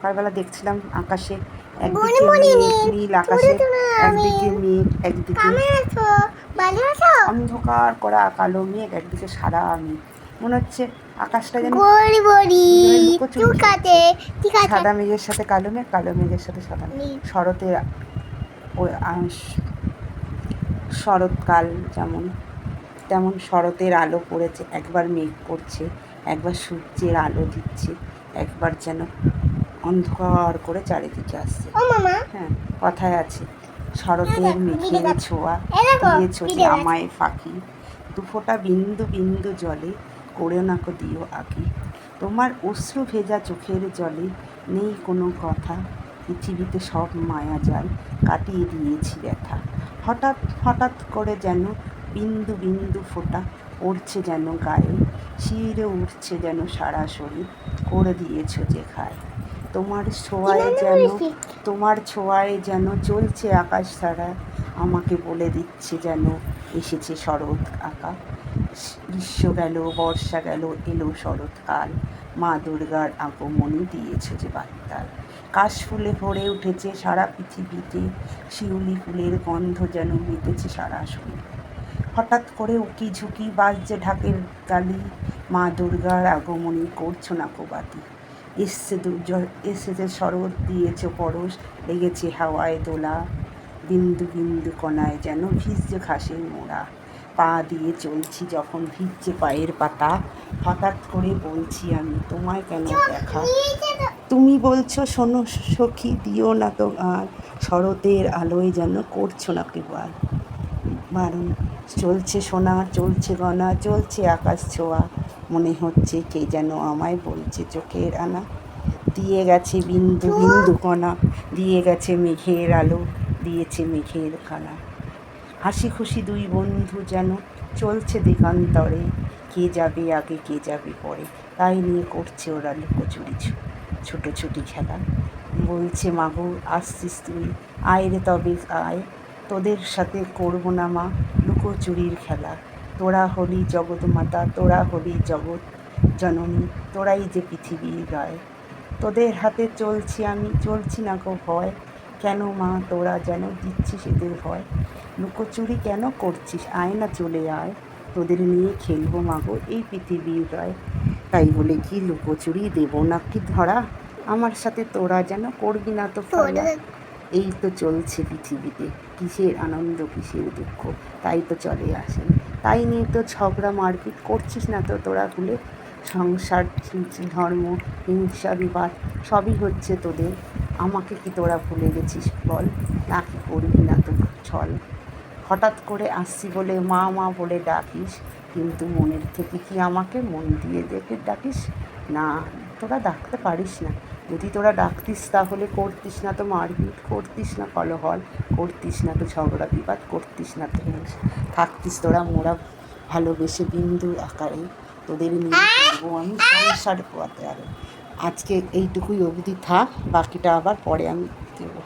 সকালবেলা দেখছিলাম আকাশে একদিকে মেঘ, নীল আকাশে একদিকে মেঘ, একদিকে অন্ধকার করা কালো মেঘ, একদিকে সাদা মেঘ। মনে হচ্ছে আকাশটা যেন সাদা মেঘের সাথে কালো মেঘ, কালো মেঘের সাথে সাদা মেঘ। শরৎকাল যেমন তেমন শরতের আলো পড়েছে, একবার মেঘ করছে, একবার সূর্যের আলো দিচ্ছে, একবার যেন অন্ধকার করে চারিদিকে আসছে। হ্যাঁ, কথায় আছে শরতের মেঘের ছোঁয়া দিয়েছো যে আমায় ফাঁকি, দুফোঁটা বিন্দু বিন্দু জলে করে নাকো দিও আঁকি। তোমার অশ্রু ভেজা চোখের জলে নেই কোনো কথা, পৃথিবীতে সব মায়া জাল কাটিয়ে দিয়েছি ব্যথা। হঠাৎ হঠাৎ করে যেন বিন্দু বিন্দু ফোঁটা পড়ছে যেন গায়ে, শিরে উঠছে যেন সারা শরীর, করে দিয়েছো যে খায়। তোমার ছোঁয়ায় যেন চলছে আকাশ ছাড়া, আমাকে বলে দিচ্ছে যেন এসেছে শরৎ আঁকা। গ্রীষ্ম গেল, বর্ষা গেল, এলো শরৎকাল, মা দুর্গার আগমনী দিয়েছে যে বার্তা। কাশফুলে ভরে উঠেছে সারা পৃথিবীতে, শিউলি ফুলের গন্ধ যেন মেতেছে সারা শরীর। হঠাৎ করে উকি ঝুঁকি বাজছে ঢাকের তালি, মা দুর্গার আগমনী করছো না কোবাতি। এসেছে শরৎ দিয়েছে পরশ, লেগেছে হাওয়ায় দোলা, বিন্দু বিন্দু কণায় যেন ভিজছে ঘাসের মোড়া। পা দিয়ে চলছি যখন ভিজছে পায়ের পাতা, হঠাৎ করে বলছি আমি তোমায় কেন দেখা। তুমি বলছো শোনো সখী দিও না তো গান, শরতের আলোয় যেন করছো না কেবল বারণ। চলছে সোনা, চলছে গনা, চলছে আকাশ ছোঁয়া, মনে হচ্ছে কে যেন আমায় বলছে চোখের আনা। দিয়ে গেছে বিন্দু বিন্দু কণা, দিয়ে গেছে মেঘের আলো, দিয়েছে মেঘের খানা। হাসি খুশি দুই বন্ধু যেন চলছে দিগন্তরে, কে যাবে আগে কে যাবে পরে, তাই নিয়ে করছে ওরা লুকোচুরি ছুটোছুটি খেলা। বলছে মাগো আসছিস তুই, আয় রে তবে আয়, তোদের সাথে করবো না মা লুকোচুরির খেলা। তোরা হলি জগৎ মাতা, তোরা হলি জগৎ জননী, তোরাই যে পৃথিবীর গায়। তোদের হাতে চলছি আমি, চলছি না গো ভয়, কেন মা তোরা যেন দিচ্ছিস এদের ভয়। লুকোচুরি কেন করছিস, আয় না চলে আয়, তোদের নিয়ে খেলবো মাগো এই পৃথিবীর গায়। তাই বলে কি লুকোচুরি দেবো না কি ধরা, আমার সাথে তোরা যেন করবি না তো খেলা। এই তো চলছে পৃথিবীতে, কিসের আনন্দ কিসের দুঃখ তাই তো চলে আসে, তাই নিয়ে তো ঝগড়া মারপিট করছিস না তো তোরা ভুলে। সংসার ধর্ম হিংসা বিবাদ সবই হচ্ছে তোদের, আমাকে কি তোরা ভুলে গেছিস বল, নাকি করবি না তো ছল। হঠাৎ করে আসছি বলে মা মা বলে ডাকিস, কিন্তু মনের থেকে কি আমাকে মন দিয়ে দেখে ডাকিস না, তোরা ডাকতে পারিস না। যদি তোরা ডাকতিস তাহলে করতিস না তো মারপিট, করতিস না কলহল, করতিস না তো ঝগড়া বিবাদ, করতিস না তো হিংসা, থাকতিস তোরা মোরা ভালোবেসে বিন্দু আকারে, তোদের নিয়ে করবো আমি সংসার পথে আরো। আজকে এইটুকুই অবধি থাক, বাকিটা আবার পরে আমি দেবো।